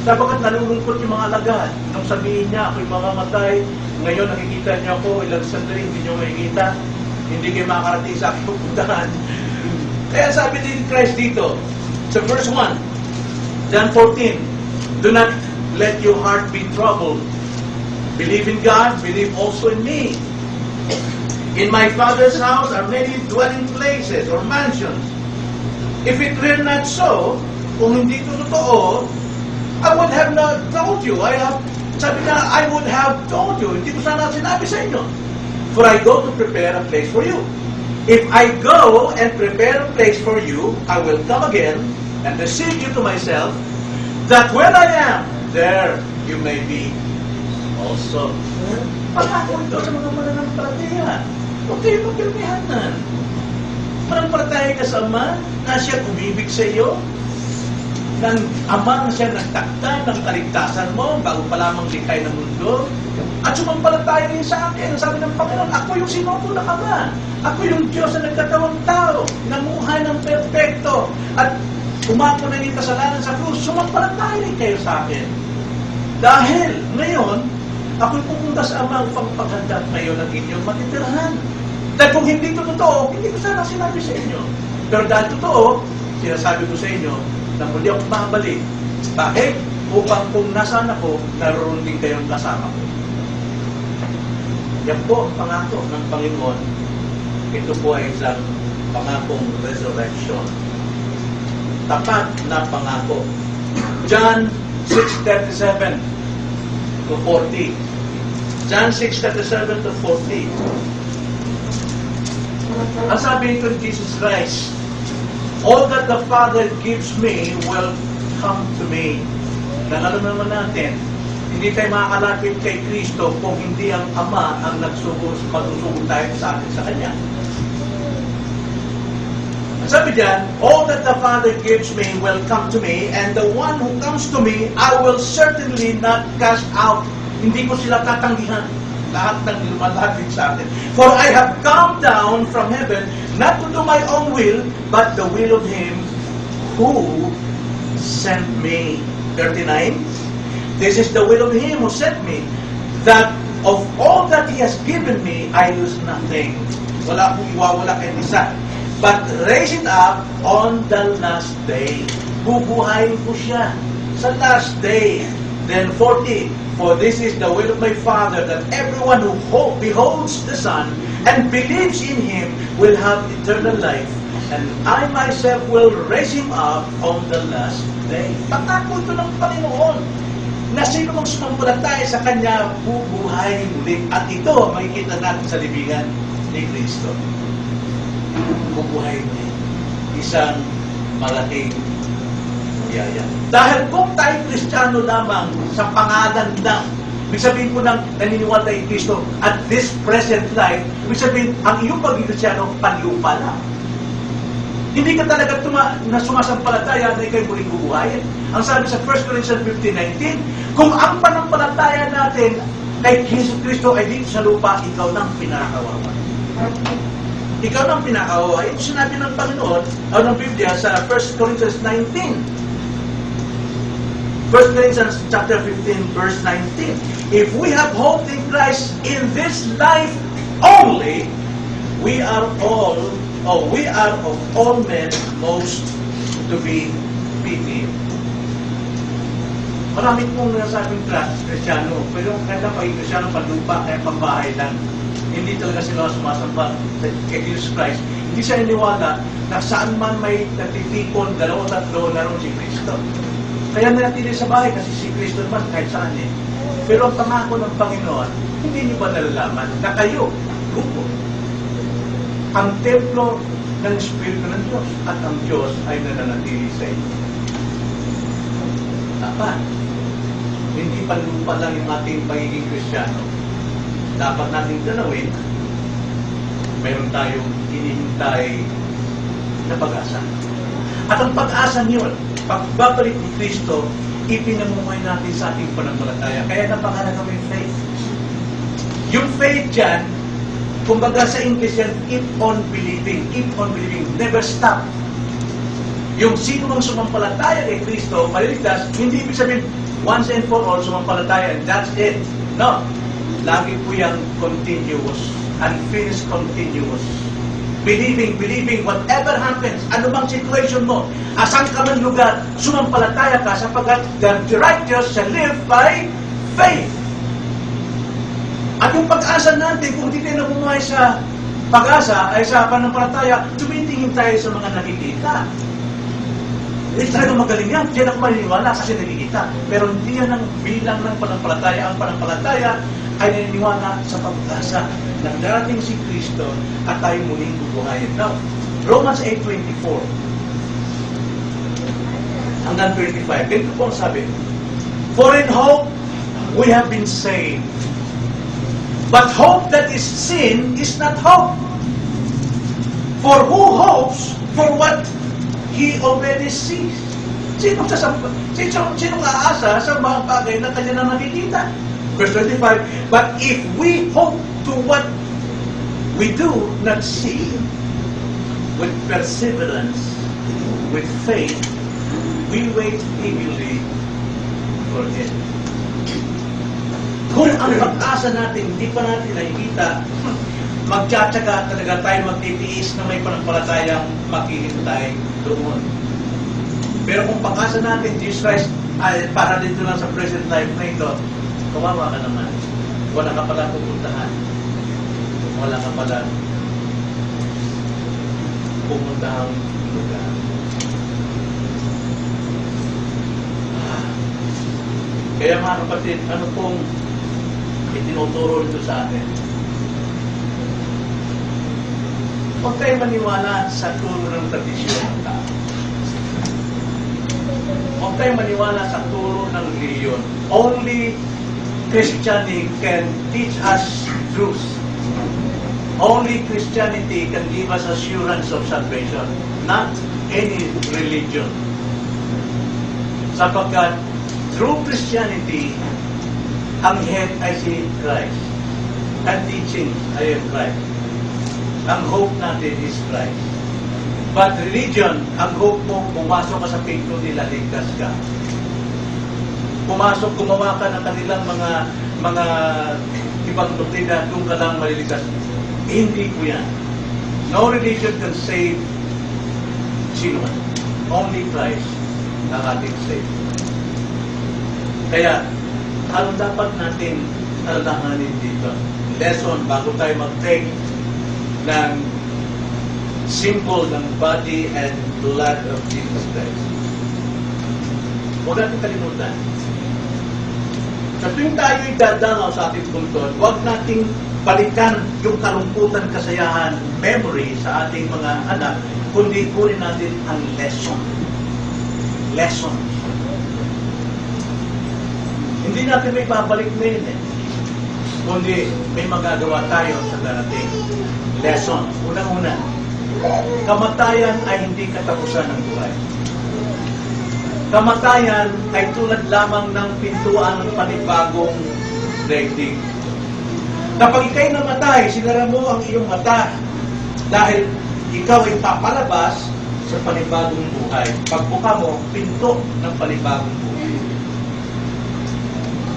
Sapagkat nalulungkot yung mga alagad nung sabihin niya, ako'y mamamatay, ngayon nakikita niyo ako, ilang sandali hindi niyo makikita, hindi kayo makakarating sa aking pupuntahan. Kaya sabi ni Christ dito, sa verse 1, John 14, do not let your heart be troubled. Believe in God, believe also in me. In my Father's house are many dwelling places or mansions. If it were not so, kung hindi ito totoo, I would have not told you. Sabi na, I would have told you. Hindi ko sana sinabi sa inyo. For I go to prepare a place for you. If I go and prepare a place for you, I will come again and receive you to myself, that when I am, there you may be also. Pangako ito sa mga mananampalataya. Huwag kayo magkilmihanan. Mananampalataya ka sa Ama na siya umibig sa iyo, ng Ama na siya nagtakda ng kaligtasan mo bago pa lamang likay ng mundo, at sumampalataya rin sa akin. Sabi ng Panginoon, ako yung sinuko ng Ama. Ako yung Diyos na nagkatawang tao, namuhay ng perfecto, at umako na yung kasalanan sa krus. Sumampalataya rin kayo sa akin. Dahil ngayon, ako'y pupunta sa Ama upang paghanda kayo ng inyong matitirahan. Dahil kung hindi ito totoo, hindi ko sana sinabi sa inyo. Pero dahil totoo, sinasabi ko sa inyo na muli ako babalik. Bakit? Upang kung nasaan ako, naroon din kayong kasama ko. Yan po ang pangako ng Panginoon. Ito po ay isang pangakong resurrection. Tapat na pangako. John 6:37 to 40. John 6:37 to 40. Ang sabi nito ni Jesus Christ, all that the Father gives me will come to me. Dahil alam naman natin, hindi tayo makakalapit kay Kristo kung hindi ang Ama ang magsusugo tayo sa atin sa Kanya. Ang sabi diyan, all that the Father gives me will come to me, and the one who comes to me, I will certainly not cast out. Hindi ko sila tatanggihan. Lahat ng lumalapit sa atin. For I have come down from heaven, not to do my own will, but the will of Him who sent me. 39. This is the will of Him who sent me, that of all that He has given me, I lose nothing. Wala akong iwawala kay isa. But raise it up on the last day. Bubuhayin ko siya sa last day. Then 40. For this is the will of my Father, that everyone who beholds the Son and believes in Him will have eternal life, and I myself will raise him up on the last day. Pangako ito ng Panginoon na sino mang sumampalataya sa Kanya, bubuhay muli. At ito, makikita natin sa libingan ni Kristo. Bubuhay muli. Isang malaking biyaya. Dahil kung tayo Kristiyano lamang sa pangalan lang, ibig sabihin po ng naniniwala kay Kristo at this present life, ibig sabihin, ang iyong pagiging Kristiyano, panlupa lang. Hindi ka talaga na sumasampalataya na ikaw'y muling bubuhayin. Ang sabi sa 1 Corinthians 15:19, kung ang panampalataya natin kay Jesus Kristo ay dito sa lupa, ikaw nang pinakawawa. Ikaw nang pinakawawa. Ito sinabi ng Panginoon, o ng Biblia sa 1 Corinthians 19. 1 Corinthians chapter 15, verse 19. If we have hope in Christ in this life only, we are of all men most to be pitied. Marami pong nasabing Kristiyano, pero kaya pagiging Kristiyano, panlupa, kaya pambahay lang. Hindi talaga sila sumasamba kay Jesus Christ. Hindi siya iniwala na saan man may natitipon, dalawa, tatlo, naroon si Kristo. Kaya nanatili sa bahay kasi si Kristo naman kahit saan eh. Pero ang pangako ng Panginoon, hindi niyo ba nalalaman na kayo, grupo, ang templo ng Espiritu ng Diyos at ang Diyos ay nananatili sa inyo. Dapat, hindi panlupa lang yung ating pagiging Kristiyano. Dapat nating tanawin, mayroon tayong hinihintay na pag-asa. At ang pag-asa niyon, pagbabalik ni Kristo, ipinamumuhay natin sa ating pananampalataya. Kaya napakalaga may faith. Yung faith dyan, kumbaga sa English yan, keep on believing, never stop. Yung sino mang sumampalataya kay Kristo, maliligtas, hindi ibig sabihin, once and for all, sumampalataya, and that's it. No. Lagi po yung continuous, unfinished continuous. Believing, whatever happens, anumang situation mo, asan ka man lugar, sumampalataya ka sapagkat the righteous shall live by faith. At yung pag-asa natin, kung hindi tayo namumuhay sa pag-asa, ay sa panampalataya, tumitingin tayo sa mga nakikita. Hindi talaga magaling yan. Diyan ako maniniwala kasi nakikita. Pero hindi yan ang bilang ng panampalataya. Ang panampalataya ay naniniwala sa pag-asa na darating si Kristo at tayo muling bubuhayin. Now, Romans 8:24. hanggang 25. Ganito po ang sabi. For in hope, we have been saved. But hope that is seen is not hope. For who hopes for what he already sees? Sino aasa sa mga bagay na kanya na nakikita? Verse 25, but if we hope to what we do not see, with perseverance, with faith, we wait eagerly for Him. Kung ang pag-asa natin, hindi pa natin nakikita, magtsatsaga talaga tayo magtitiis na may panampalatayang maghihintay doon. Pero kung pag-asa natin, Jesus Christ, ay para dito lang sa present life na ito, kawawa ka naman. Wala ka pala pupuntahan. Wala ka pala pupuntahang lugar. Kaya mga kapatid, ano pong itinuturo nito sa atin? Huwag tayo maniwala sa turo ng tradisyon ng tao. Huwag tayo maniwala sa turo ng reliyon. Only Christianity can teach us truth. Only Christianity can give us assurance of salvation, not any religion. Sapagkat through Christianity, ang head ay si Christ. Ang teaching ay Christ. Ang hope natin is Christ. But religion, ang hope mo, pumasok ka sa pinto nila, ligtas ka. Pumasok, gumawa ka ng kanilang mga ibang doktrina, doon ka lang maliligtas. Hindi ko yan. No religion can save sino man. Only Christ ang ating save. Kaya, ano dapat natin alalahanin dito? Lesson, bago tayo mag-take ng symbol ng body and blood of Jesus Christ. Huwag natin kalimutan. Sa tuwing tayo'y dadalaw sa ating puntod, huwag nating balikan yung kalungkutan, kasayahan, memory sa ating mga anak, kundi kunin natin ang lesson. Lesson. Hindi natin may babalik ngayon kundi may magagawa tayo sa darating. Lesson. Unang-una, kamatayan ay hindi katapusan ng buhay. Kamatayan ay tulad lamang ng pintuan ng panibagong daigdig. Kapag ikaw'y namatay, sinara mo ang iyong mata dahil ikaw ay papalabas sa panibagong buhay. Pagbuka mo, pinto ng panibagong buhay.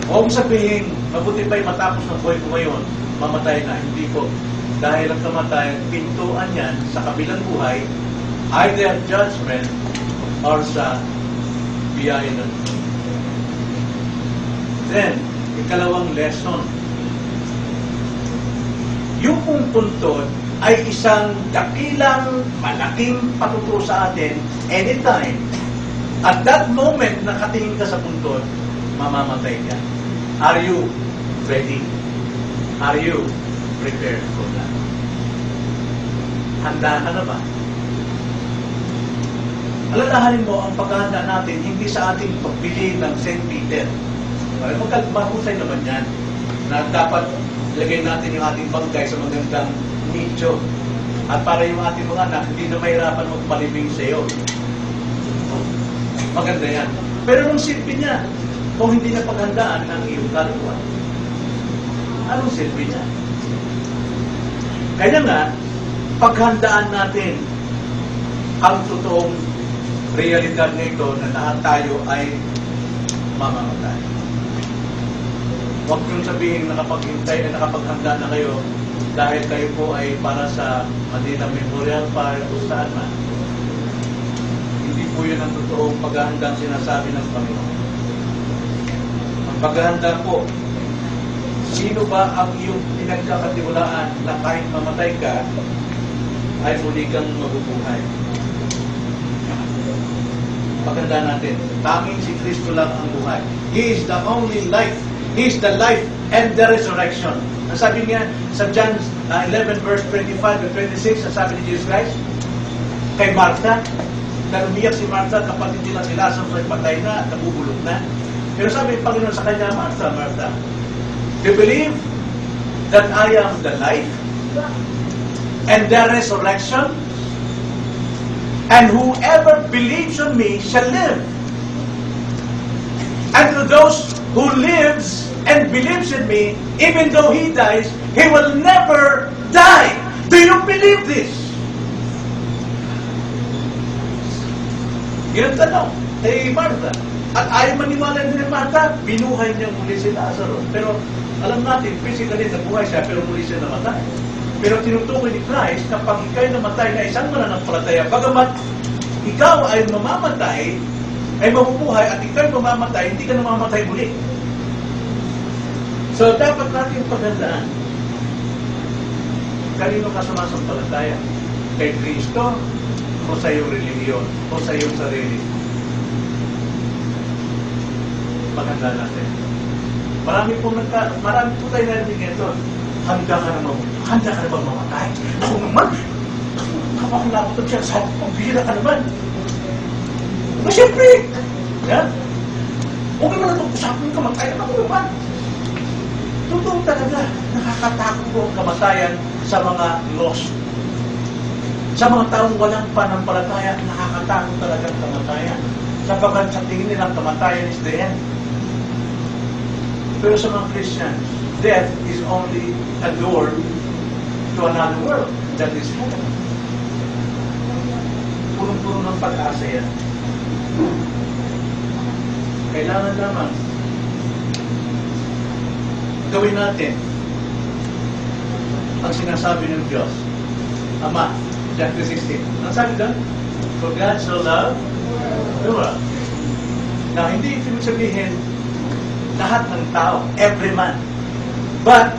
Huwag sabihin, mabuti pa'y matapos ng buhay ko ngayon, mamatay na. Hindi po. Dahil ang kamatayan, pintuan yan sa kabilang buhay, either judgment or sa biyaya ng Diyos. Then, ikalawang lesson. Yung pong puntod ay isang dakilang, malaking patuturo sa atin anytime. At that moment, nakatingin ka sa puntod, mamamatay ka. Are you ready? Are you prepared for that? Handa ka na ba? Alalahanin mo, ang paghahanda natin, hindi sa ating pagbili ng St. Peter. Mahusay naman yan, na dapat ilagay natin yung ating bangkay sa magandang nicho. At para yung ating mga anak, hindi na mahirapan magpalibing sa iyo. Maganda yan. Pero nung silbi niya, kung hindi na paghandaan ang iyong kaluluwa, anong silbi niya? Kaya nga, paghandaan natin ang totoong realidad nito na lahat tayo ay mamamatay. Huwag niyong sabihin nakapaghintay na nakapaghanda na kayo dahil kayo po ay para sa Manila Memorial Park o saan man. Hindi po yun ang totoong paghahandang sinasabi ng Panginoon. Ang paghahanda po, sino ba ang iyong pinagkakatiwalaan na kahit mamatay ka, ay muli kang mabubuhay? Paghanda natin, tanging si Kristo lang ang buhay. He is the only life. He is the life and the resurrection. Ang sabi niya sa John 11 verse 25 to 26, ang sabi ni Jesus Christ, kay Martha, Dahil umiyak si Martha, kapatid nila si Lazarus ay patay na, nabubulok na. Pero sabi ng Panginoon sa kanya, Martha, Martha, do you believe that I am the life and the resurrection? And whoever believes on me shall live. And to those who lives and believes in me, even though he dies, he will never die. Do you believe this? Yun ang tanong kay Martha. At ayaw maniwala din ni Martha, binuhay niya muli si Lazarus. Pero alam natin, physically nabuhay siya, pero muli siya namatay. Pero tinutukoy ni Christ, kapag ikaw'y namatay na isang mananampalataya, bagamat ikaw ay mamamatay, ay mabubuhay, at ikaw'y mamamatay, hindi ka namamatay muli. So, dapat natin paghandaan. Kanino ka sumasampalataya? Kay Kristo o sa iyong relihiyon o sa iyong sarili? Paghanda natin. Marami po tayo narinig ito. Handa ka na bang mamatay? Ako naman, kapag lapot siya, sabi ko, bihira ka naman. Na siyempre, yan. Okay mo na ito, usapin ka, matayan ako naman. Totoo talaga, nakakatakot po ang kamatayan sa mga lost. Sa mga taong walang panampalataya, nakakatakot talaga ang kamatayan. Sapagkat sa tingin nilang kamatayan is the end. Pero sa mga Christians, death is only a door to another world. That is heaven. Punong-puno ng pag-asa yan. Kailangan lamang gawin natin ang sinasabi ng Diyos. Ama, John 3:16. Ang sabi doon? For God so loved the world. Now, hindi ibig sabihin lahat ng tao, every man. But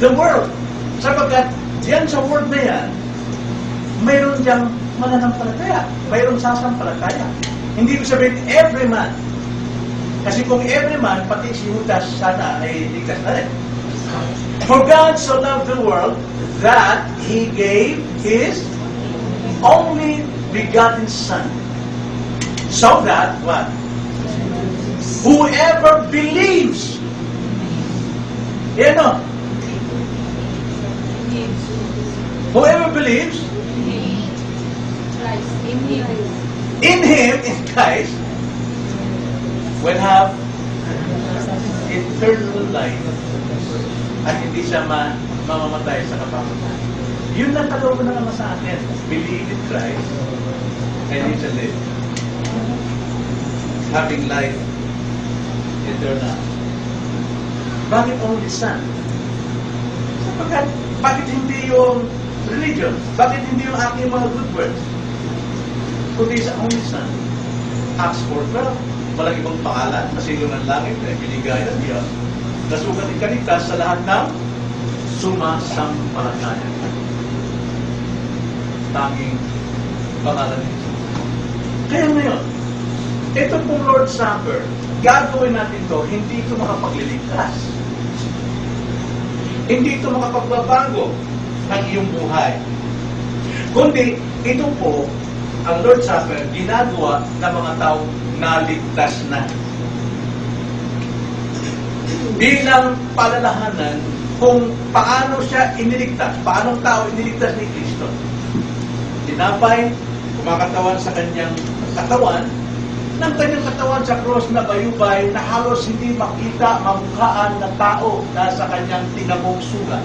the world, sapagkat diyan sa world na yan, mayroon diyang mananampalataya, mayroon sasampalataya. Hindi ibig sabihin every man. Kasi kung every man, pati si Judas sana ay ligtas na rin. For God so loved the world that He gave His only begotten Son. So that, what? Whoever believes. Yan o. Whoever believes in Him, in Christ, will have eternal life at hindi siya mamamatay sa kapamamatay. Yun lang kalooban na naman sa atin. Believe in Christ and you shall live. Having life eternal. Bakit only Son? Sapagkat, bakit hindi yung religion? Bakit hindi yung aking mga good works? Kundi sa only Son. Acts 4:12. Walang ibang pangalan na silo ng langit na binigay ng Diyos. Nasugat ikaligtas sa lahat ng sumasampalataya. Tanging pangalan ni Jesus. Kaya ngayon, ito pong Lord's Supper, gagawin natin ito, hindi ito makapagliligtas. Hindi ito makapagbabago ng iyong buhay. Kundi, ito po, ang Lord's Supper, ginagawa ng mga taong naligtas na. Bilang palalahanan kung paano siya iniligtas, paano ang tao iniligtas ni Kristo. Tinapay, kumakatawan sa kanyang katawan, ng kanyang katawan sa cross na bayubay na halos hindi makita, mamukhaan na tao na sa kanyang tinamong sugat.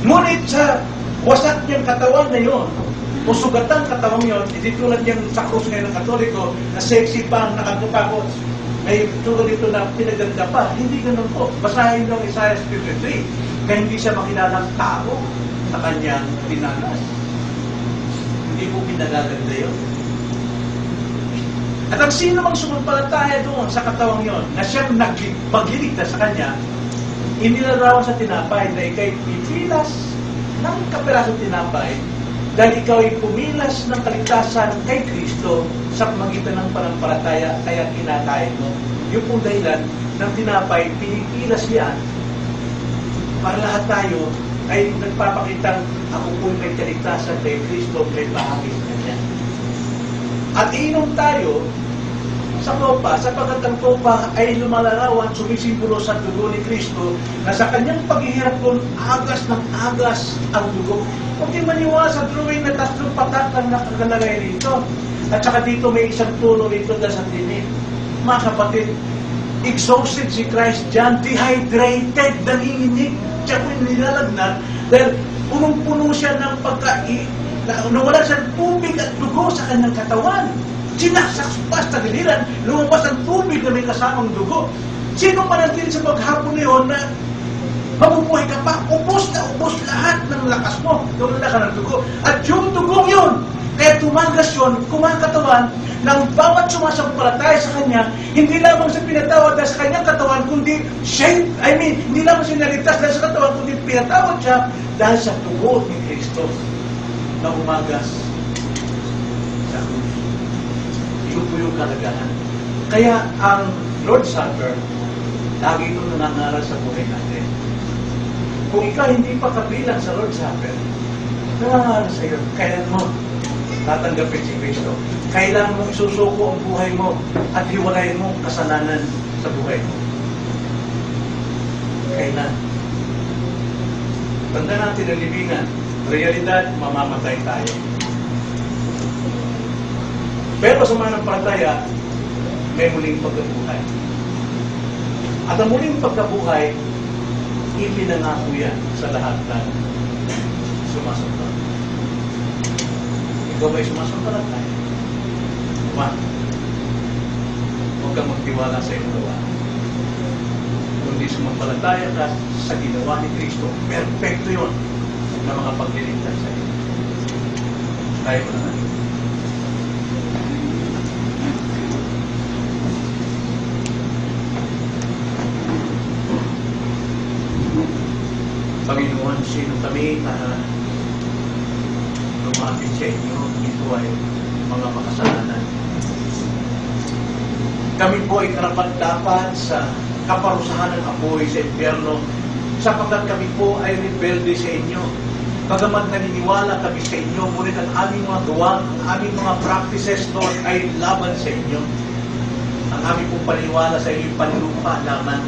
Ngunit sa wasak niyang katawan na yon, o sugatan katawan yon, hindi tulad niyang sa cross ngayon ng Katoliko, na sexy pa, nakatupakot, may tulad ito na pinaganda pa. Hindi ganun po. Basahin niyo ang Isaiah 53, kaya hindi siya makilalang tao sa kanyang tinanas. Hindi po pinagaganda yun. At ang sino mang sumampalataya doon sa katawang yon, na siyang magliligtas sa kanya, inilarawan sa tinapay na ikaw'y pipilas ng kapirasong tinapay dahil ikaw ay pumilas ng kaligtasan kay Kristo sa pamagitan ng panampalataya, kaya kinakain mo. Yung pong dahilan ng tinapay, pinipilas yan para lahat tayo ay nagpapakitang ako po may kaligtasan kay Kristo, may bahagi sa kanya. At iinom tayo sa kopa, sapagkat ang kopa ay lumalarawan, sumisimbolo sa dugo ni Kristo, na sa kanyang paghihirap kung agas ng agas ang dugo. Huwag kayong maniwala sa drawing na 3 patak ang nakalagay dito. At saka dito may isang tulo dito dahil sa tinik. Mga kapatid, exhausted si Christ dyan, dehydrated, nanginginig, siya po nilalagnat, dahil punong-puno siya ng nawala siya ng tubig at dugo sa kanyang katawan. Sinasakpas sa giliran, lumabas ang tubig na may kasamang dugo. Sino manatili sa paghapon ngayon na mabubuhay ka pa? Ubos na ubos lahat ng lakas mo. Wala ka ng dugo. At yung dugong yun, kaya tumagas yun, kumakatawan ng bawat sumasampalataya sa Kanya, hindi lamang siya pinatawad dahil sa Kanyang katawan, kundi hindi lamang siya naligtas dahil sa katawan, kundi pinatawad siya dahil sa dugo ni Kristo na umagas sa krus. Yun po yung kalagahan. Kaya ang Lord's Supper, lagi itong nangangaral sa buhay natin. Kung ikaw hindi pa kabilang sa Lord's Supper, nangangaral sa iyo, kailan mo tatanggapin si Kristo? Kailan mo isusuko ang buhay mo at hiwalayin mo ang kasalanan sa buhay mo? Kailan? Tanda natin ang libingan. Realidad, mamamatay tayo. Pero sa mananampalataya, may muling pagkabuhay. At ang muling pagkabuhay, ipinangako yan sa lahat ng sumasampalataya. Ikaw ba'y sumasampalataya? Huwag kang magtiwala sa iyong gawa. Kundi sumampalataya ka sa ginawa ni Kristo, perfecto yun na makapagliligtas sa iyo. Tayo mo naman. Panginoon, sino kami na lumapit sa inyo, ito ay mga makasalanan. Kami po ay karapat-dapat sa kaparusahan ng apoy sa impyerno, sapagkat kami po ay rebelde sa inyo. Bagamat naniniwala kami sa inyo, ngunit ang aming mga gawa, ang aming mga practices, Lord, ay laban sa inyo. Ang aming pong paniniwala sa inyo, panlupa lamang,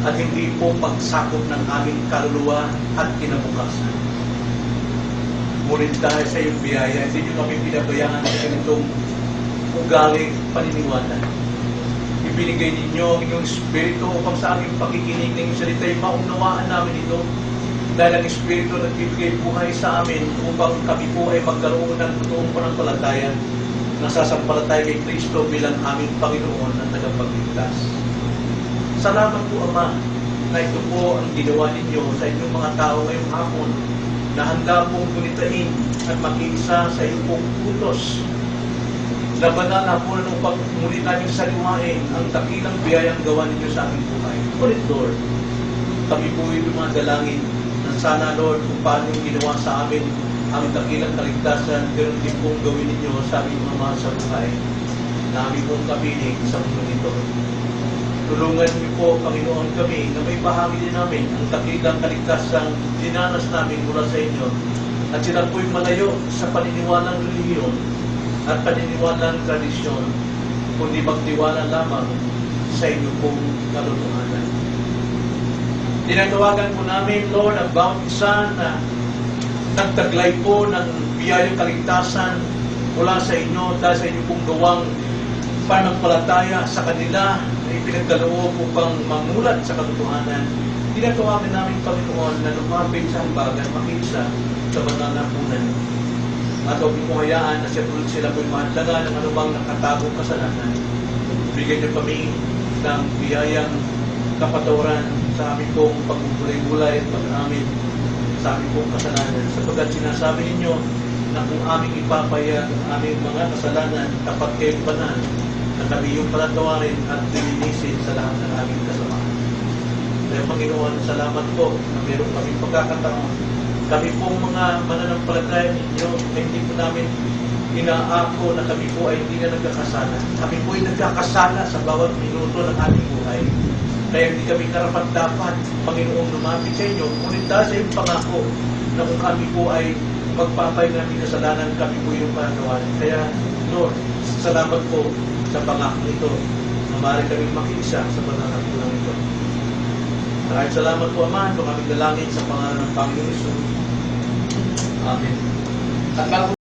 at hindi po pagsakop ng aming kaluluwa at kinabukasan. Ngunit dahil sa iyong biyaya, hindi nyo kami pinabayaan sa ganitong ugaling paniniwala. Ibinigay ninyo ang inyong Espiritu upang sa aming pakikinig ng inyong salita ay maunawaan namin ito. Dahil ang Espiritu nagbibigay buhay sa amin upang kami po ay magkaroon ng totoong pananampalataya, nasasampalataya kay Kristo bilang aming Panginoon at tagapagligtas. Salamat po, Ama, na ito po ang ginawa ninyo sa inyong mga tao ngayong hapon, na handa pong gulitain at makiisa sa iyong pong utos. Labanan na po na upang muli namin saliwain ang dakilang biyayang gawa ninyo sa aming buhay. Ngunit, Lord, kami po ay dumadalangin na sana, Lord, kung paano yung ginawa sa amin ang dakilang kaligtasan, pero din pong gawin ninyo sa aming mga mahal sa buhay, na aming pong kapiling sa mundo nito. Tulungan niyo po, Panginoon, kami na may bahagi din namin ang dakilang kaligtasang dinanas namin mula sa inyo, at sila po'y malayo sa paniniwalang relihiyon at paniniwalang tradisyon, kundi magtiwala lamang sa inyo pong katotohanan. Tinatawagan po namin, Lord, ang bawat isa na nagtaglay po ng biyayang kaligtasan mula sa inyo dahil sa inyo pong gawang pananampalataya sa kanila na ipinagkaloob upang mamulat sa katotohanan. Tinatawagan namin, Panginoon, na lumapit sa hambagan, makiisa sa banal na punan. At huwag mo hayaan na sila po'y mahalaga ng anumang nakatagong kasalanan. Bigyan niyo kami ng biyayang kapatawaran sa aming pong pagbubulay-bulay at pag-amin sa aming pong kasalanan. Sapagkat sinasabi ninyo na kung aming ipapaya ang aming mga kasalanan kapag kayo banal, na kami yung palatawarin at dilinisin sa lahat ng aming kasamaan. Kaya Panginoon, salamat po na meron kami pagkakataon. Kami pong mga mananampalataya ninyo, hindi po namin inaako na kami po ay hindi na nagkakasala. Kami po ay nagkakasala sa bawat minuto ng aming buhay. Kaya hindi kami karapat-dapat, Panginoon, lumapit sa inyo. Ngunit dahil sa iyong pangako na kung kami po ay magpapay ng aming kasalanan, kami po yung pananawalan. Kaya Lord, salamat po sa pangako nito na maaari kaming makiisa sa pananagulang ito. Maraming salamat po, Ama, ito kaming dalangin sa pangalan ng Panginoon Hesus. Amen. At bago